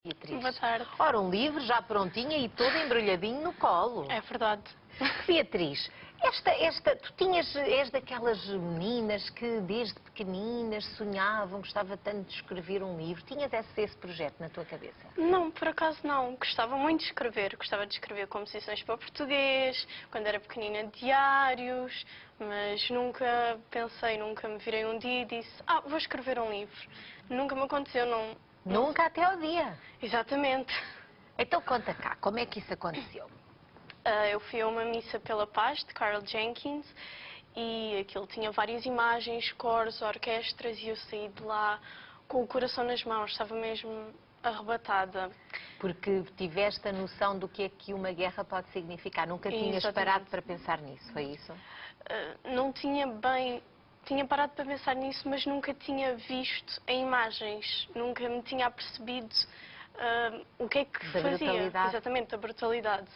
Beatriz. Boa tarde. Ora, um livro já prontinho e todo embrulhadinho no colo. É verdade. Beatriz, és daquelas meninas que desde pequeninas sonhavam, gostava tanto de escrever um livro. Tinhas esse projeto na tua cabeça? Não, por acaso não. Gostava muito de escrever. Gostava de escrever composições para português, quando era pequenina, diários, mas nunca pensei, nunca me virei um dia e disse, vou escrever um livro. Nunca me aconteceu, não. Nunca até ao dia. Exatamente. Então conta cá, como é que isso aconteceu? Eu fui a uma missa pela paz de Carl Jenkins e aquilo tinha várias imagens, cores, orquestras e eu saí de lá com o coração nas mãos, estava mesmo arrebatada. Porque tiveste a noção do que é que uma guerra pode significar. Nunca tinhas parado para pensar nisso, foi isso? Não tinha bem... Tinha parado para pensar nisso, mas nunca tinha visto em imagens, nunca me tinha apercebido o que é que fazia. Brutalidade. Exatamente, a brutalidade.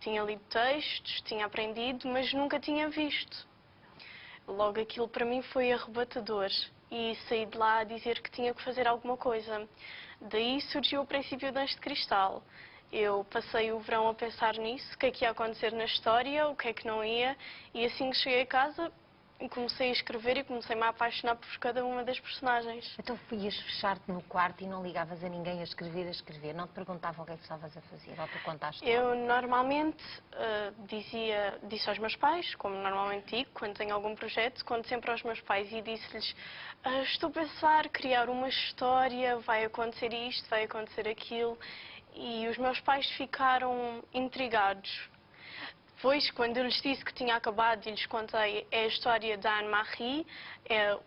Tinha lido textos, tinha aprendido, mas nunca tinha visto. Logo aquilo para mim foi arrebatador e saí de lá a dizer que tinha que fazer alguma coisa. Daí surgiu o princípio de Anjo de Cristal. Eu passei o verão a pensar nisso, o que é que ia acontecer na história, o que é que não ia, e assim que cheguei a casa comecei a escrever e comecei-me a apaixonar por cada uma das personagens. Então ias fechar-te no quarto e não ligavas a ninguém a escrever, a escrever? Não te perguntavam o que é que estavas a fazer? Ou tu contaste? Eu normalmente disse aos meus pais, como normalmente digo, quando tenho algum projeto, conto sempre aos meus pais e disse-lhes estou a pensar criar uma história, vai acontecer isto, vai acontecer aquilo, e os meus pais ficaram intrigados. Depois, quando eu lhes disse que tinha acabado e lhes contei, é a história da Anne-Marie,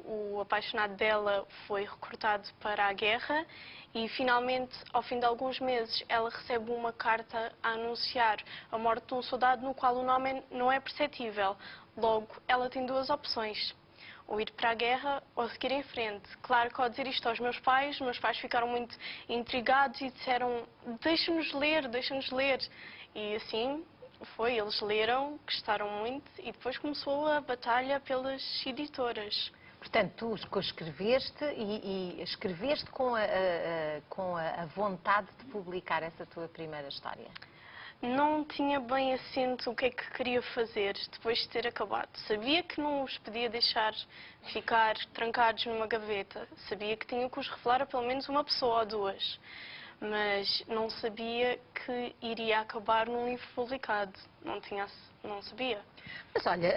o apaixonado dela foi recrutado para a guerra e finalmente, ao fim de alguns meses, ela recebe uma carta a anunciar a morte de um soldado no qual o nome não é perceptível. Logo, ela tem duas opções. Ou ir para a guerra ou seguir em frente. Claro que ao dizer isto aos meus pais ficaram muito intrigados e disseram deixa-nos ler, deixa-nos ler. E assim foi, eles leram, gostaram muito e depois começou a batalha pelas editoras. Portanto, tu escreveste e escreveste com a vontade de publicar essa tua primeira história? Não tinha bem assento o que é que queria fazer depois de ter acabado. Sabia que não os podia deixar ficar trancados numa gaveta. Sabia que tinha que os revelar a pelo menos uma pessoa ou duas. Mas não sabia que iria acabar num livro publicado. Não sabia. Mas olha,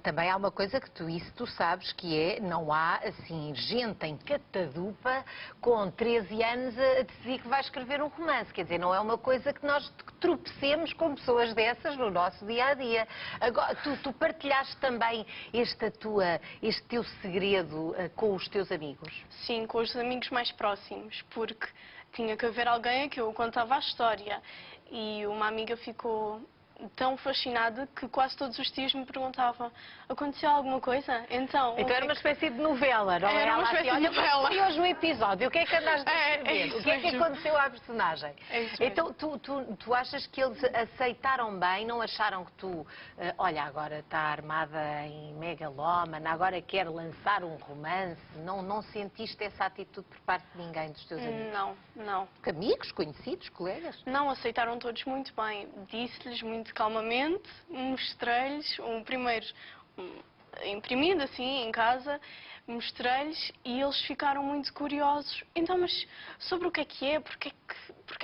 também há uma coisa que tu sabes, que é, não há assim gente em catadupa com 13 anos a decidir que vai escrever um romance. Quer dizer, não é uma coisa que nós tropecemos com pessoas dessas no nosso dia-a-dia. Agora, tu partilhaste também este teu segredo com os teus amigos? Sim, com os amigos mais próximos, porque tinha que haver alguém a que eu contava a história. E uma amiga ficou tão fascinada que quase todos os dias me perguntava aconteceu alguma coisa? Então era uma espécie de novela, não é? Era uma espécie de novela. E hoje no episódio, o que é que andaste a escrever? isso o que é que mesmo. aconteceu à personagem? É isso Então, tu achas que eles aceitaram bem? Não acharam que tu, olha, agora está armada em megalómana, agora quer lançar um romance? Não sentiste essa atitude por parte de ninguém dos teus amigos? Não. Amigos, conhecidos, colegas? Não, aceitaram todos muito bem. Disse-lhes muito calmamente, mostrei-lhes um primeiro imprimido assim em casa, mostrei-lhes e eles ficaram muito curiosos. Então, mas sobre o que é? Porquê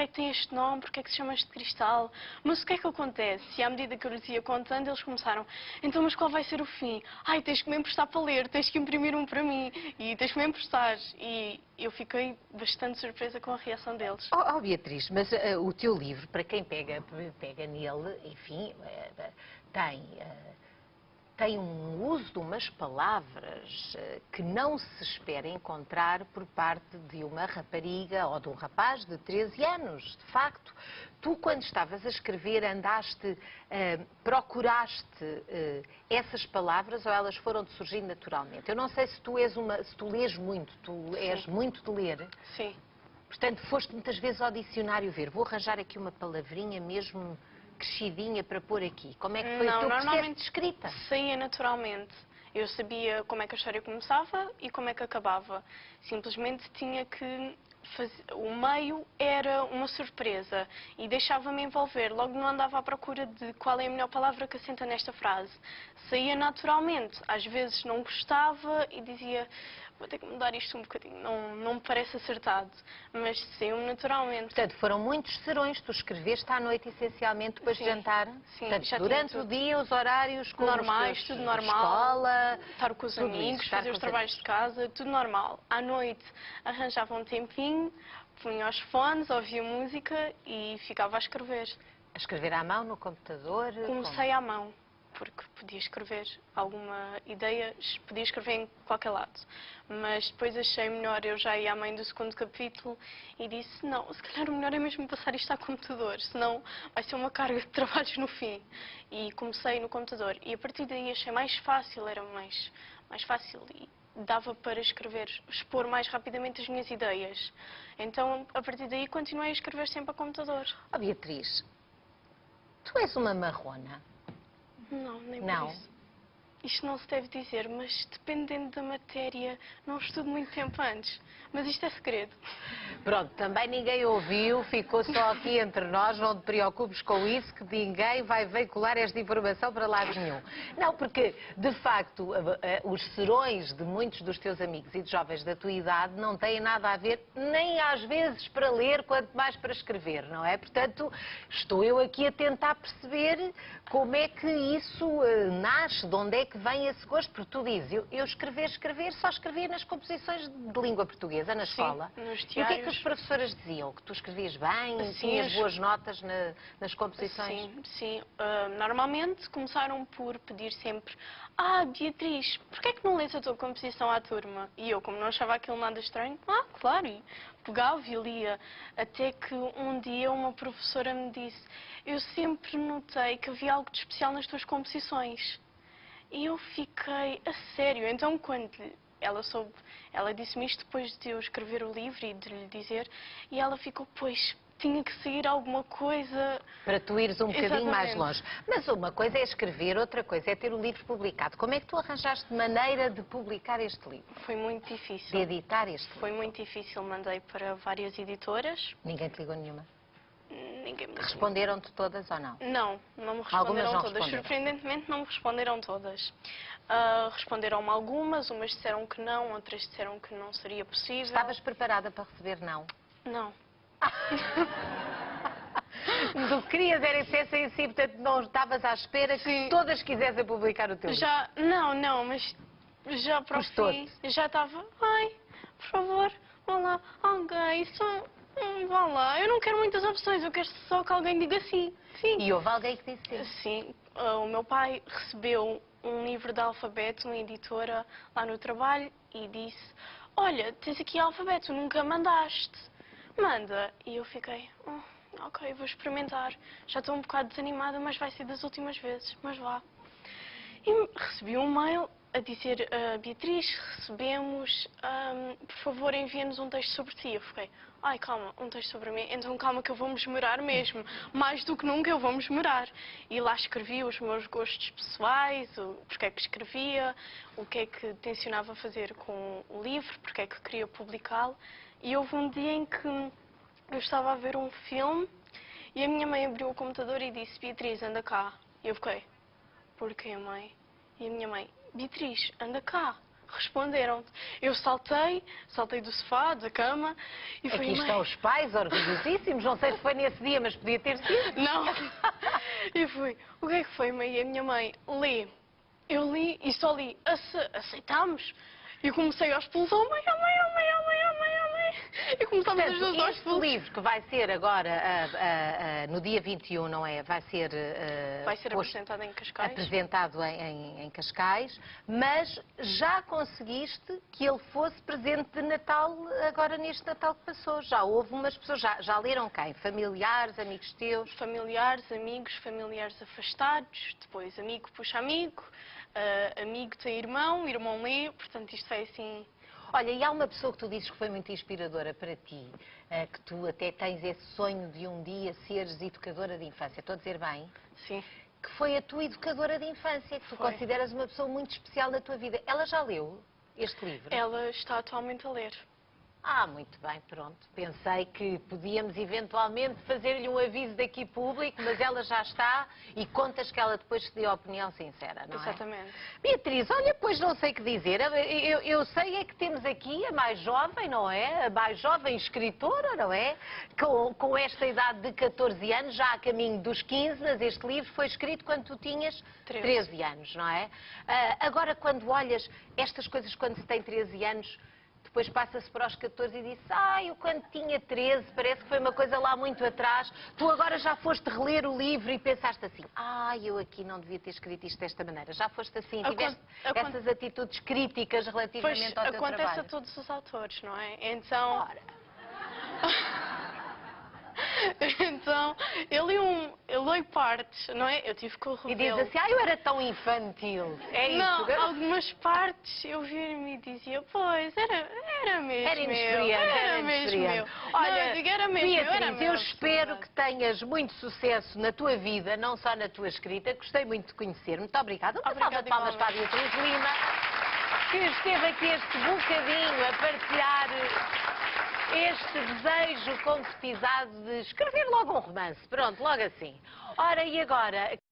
é que tem este nome? Porquê é que se chama Anjo de Cristal? Mas o que é que acontece? E à medida que eu lhes ia contando, eles começaram, então, mas qual vai ser o fim? Ai, tens que me emprestar para ler, tens que imprimir um para mim e tens que me emprestar. E eu fiquei bastante surpresa com a reação deles. Oh, Beatriz, mas o teu livro, para quem pega nele, enfim, tem um uso de umas palavras que não se espera encontrar por parte de uma rapariga ou de um rapaz de 13 anos. De facto, tu quando estavas a escrever procuraste essas palavras ou elas foram-te surgindo naturalmente? Eu não sei se tu lês muito, és muito de ler. Sim. Portanto, foste muitas vezes ao dicionário ver, vou arranjar aqui uma palavrinha mesmo crescidinha para pôr aqui. Como é que foi o teu processo de escrita? Saía naturalmente. Eu sabia como é que a história começava e como é que acabava. Simplesmente tinha que o meio era uma surpresa e deixava-me envolver. Logo não andava à procura de qual é a melhor palavra que assenta nesta frase. Saía naturalmente. Às vezes não gostava e dizia, vou ter que mudar isto um bocadinho, não me parece acertado. Mas saiu-me naturalmente. Portanto, foram muitos serões. Tu escreveste à noite, essencialmente, depois de jantar? Sim, portanto, já durante o dia, os horários como normais, os teus, tudo normal. escola, estar com os tudo amigos, isso, estar fazer com os os trabalhos amigos. de casa, tudo normal. À noite arranjava um tempinho, punha os fones, ouvia música e ficava a escrever. A escrever à mão, no computador? Comecei à mão, porque podia escrever alguma ideia, podia escrever em qualquer lado. Mas depois achei melhor, eu já ia à meio do segundo capítulo e disse, não, se calhar o melhor é mesmo passar isto ao computador, senão vai ser uma carga de trabalhos no fim. E comecei no computador e a partir daí achei mais fácil, era mais fácil e dava para escrever, expor mais rapidamente as minhas ideias. Então, a partir daí, continuei a escrever sempre a computador. Oh, Beatriz, tu és uma marrona? Não, nem Não. por isso. Isto não se deve dizer, mas dependendo da matéria, não estudo muito tempo antes. Mas isto é segredo. Pronto, também ninguém ouviu, ficou só aqui entre nós, não te preocupes com isso, que ninguém vai veicular esta informação para lado nenhum. Não, porque, de facto, os serões de muitos dos teus amigos e de jovens da tua idade não têm nada a ver, nem às vezes para ler, quanto mais para escrever, não é? Portanto, estou eu aqui a tentar perceber como é que isso nasce, de onde é que vem esse gosto, porque tu dizes, eu escrever, só escrevia nas composições de língua portuguesa, na escola. Sim, nos E o que é que diários. as professoras diziam? Que tu escrevias bem, Sim, tinhas boas notas nas composições? Sim. Normalmente começaram por pedir sempre Beatriz, porquê é que não lês a tua composição à turma? E eu, como não achava aquilo nada estranho, claro, e pegava e lia. Até que um dia uma professora me disse, eu sempre notei que havia algo de especial nas tuas composições. E eu fiquei a sério. Então, quando ela disse-me isto depois de eu escrever o livro e de lhe dizer, e ela ficou, pois, tinha que sair alguma coisa. Para tu ires um bocadinho mais Exatamente. longe. Mas uma coisa é escrever, outra coisa é ter o livro publicado. Como é que tu arranjaste maneira de publicar este livro? Foi muito De difícil. editar este livro? Foi muito difícil. Mandei para várias editoras. Ninguém te ligou nenhuma? Ninguém me Responderam-te todas ou não? Não me Algumas responderam não todas. responderam. Surpreendentemente, não me responderam todas. Responderam-me algumas, umas disseram que não, outras disseram que não seria possível. Estavas preparada para receber não? Não. Tu querias era ser em si, portanto não estavas à espera que Sim. todas quisessem publicar o teu livro. Não, mas já para o fim, Custou-te. já estava, por favor, vá lá, alguém, só, vá lá, eu não quero muitas opções, eu quero só que alguém diga sim, sim. E houve alguém que disse sim. Sim, o meu pai recebeu um livro de alfabeto, uma editora lá no trabalho, e disse, olha, tens aqui alfabeto, nunca mandaste, manda. E eu fiquei, ok, vou experimentar. Já estou um bocado desanimada, mas vai ser das últimas vezes, mas vá. E recebi um mail a dizer, Beatriz, recebemos, por favor envia-nos um texto sobre ti. Eu fiquei, calma, um texto sobre mim, então calma que eu vou-me esmerar mesmo. Mais do que nunca eu vou-me esmerar. E lá escrevi os meus gostos pessoais, porque é que escrevia, o que é que tencionava fazer com o livro, porque é que queria publicá-lo. E houve um dia em que eu estava a ver um filme e a minha mãe abriu o computador e disse, Beatriz, anda cá. E eu fiquei, porquê, mãe? E a minha mãe, Beatriz, anda cá. Responderam-te. Eu saltei do sofá, da cama e fui, Aqui estão os pais orgulhosíssimos, não sei se foi nesse dia, mas podia ter sido. Não. E fui, o que é que foi, mãe? E a minha mãe, lê. Eu li e só li, aceitamos? E eu comecei aos pulos, oh mãe. E começámos as duas aos Este pulos. livro que vai ser agora, no dia 21, não é? Vai ser Apresentado em Cascais. apresentado em Cascais, mas já conseguiste que ele fosse presente de Natal agora neste Natal que passou. Já houve umas pessoas, já leram quem? Familiares, amigos teus? Familiares, amigos, familiares afastados, depois amigo puxa amigo, amigo tem irmão lê, portanto isto foi assim. Olha, e há uma pessoa que tu dizes que foi muito inspiradora para ti, que tu até tens esse sonho de um dia seres educadora de infância. Estou a dizer bem? Sim. Que foi a tua educadora de infância, que tu Foi. consideras uma pessoa muito especial na tua vida. Ela já leu este livro? Ela está atualmente a ler. Ah, muito bem, pronto. Pensei que podíamos eventualmente fazer-lhe um aviso daqui público, mas ela já está e contas que ela depois te deu a opinião sincera, não é? Exatamente. Beatriz, olha, pois não sei o que dizer. Eu sei é que temos aqui a mais jovem, não é? A mais jovem escritora, não é? Com esta idade de 14 anos, já a caminho dos 15, mas este livro foi escrito quando tu tinhas 13 anos, não é? Agora, quando olhas estas coisas quando se tem 13 anos, depois passa-se para os 14 e diz, eu quando tinha 13, parece que foi uma coisa lá muito atrás. Tu agora já foste reler o livro e pensaste assim, eu aqui não devia ter escrito isto desta maneira. Já foste assim, tiveste essas atitudes críticas relativamente ao teu trabalho. Acontece a todos os autores, não é? Então... Ora. Então, eu li partes, não é? Eu tive que o E diz revelar. assim, eu era tão infantil. É Não, isso. algumas partes eu via-me e dizia, pois, era mesmo Era meu. inexperiente, era mesmo inexperiente. meu. Olha, Não, eu digo, era mesmo meu, era Beatriz, meu, eu espero absolutamente. que tenhas muito sucesso na tua vida, não só na tua escrita. Gostei muito de conhecer. Muito obrigada. Uma salva de palmas para a Beatriz Lima, que esteve aqui este bocadinho a partilhar este desejo concretizado de escrever logo um romance. Pronto, logo assim. Ora, e agora?